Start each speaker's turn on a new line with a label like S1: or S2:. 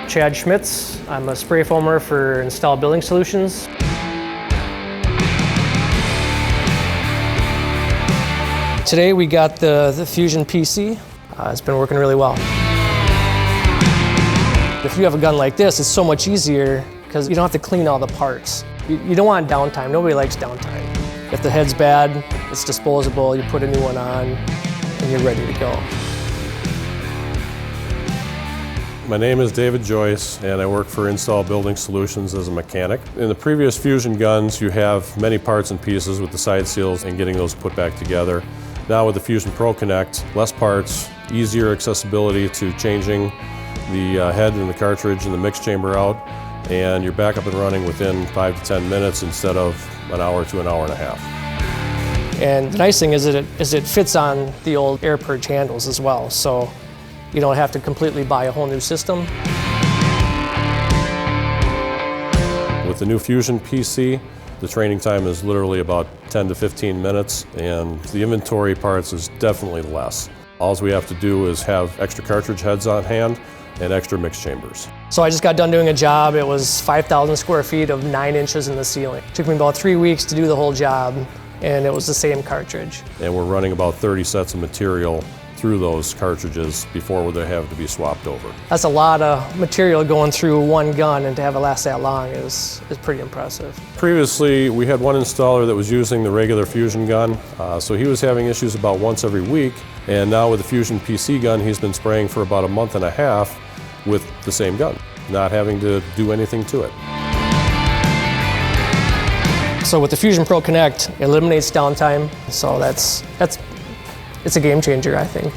S1: Chad Schmitz. I'm a spray foamer for Installed Building Solutions. Today we got the Fusion PC. It's been working really well. If you have a gun like this, it's so much easier because you don't have to clean all the parts. You don't want downtime. Nobody likes downtime. If the head's bad, it's disposable. You put a new one on and you're ready to go.
S2: My name is David Joyce and I work for Installed Building Solutions as a mechanic. In the previous Fusion guns, you have many parts and pieces with the side seals and getting those put back together. Now with the Fusion ProConnect, less parts, easier accessibility to changing the head and the cartridge and the mix chamber out, and you're back up and running within 5 to 10 minutes instead of an hour to an hour and a half.
S1: And the nice thing is it fits on the old air purge handles as well, so you don't have to completely buy a whole new system.
S2: With the new Fusion PC, the training time is literally about 10 to 15 minutes, and the inventory parts is definitely less. All we have to do is have extra cartridge heads on hand and extra mix chambers.
S1: So I just got done doing a job. It was 5,000 square feet of 9 inches in the ceiling. It took me about 3 weeks to do the whole job, and it was the same cartridge.
S2: And we're running about 30 sets of material through those cartridges before they have to be swapped over.
S1: That's a lot of material going through one gun, and to have it last that long is pretty impressive.
S2: Previously, we had one installer that was using the regular Fusion gun, so he was having issues about once every week, and now with the Fusion PC gun, he's been spraying for about a month and a half with the same gun, not having to do anything to it.
S1: So with the Fusion ProConnect, it eliminates downtime, so it's a game changer, I think.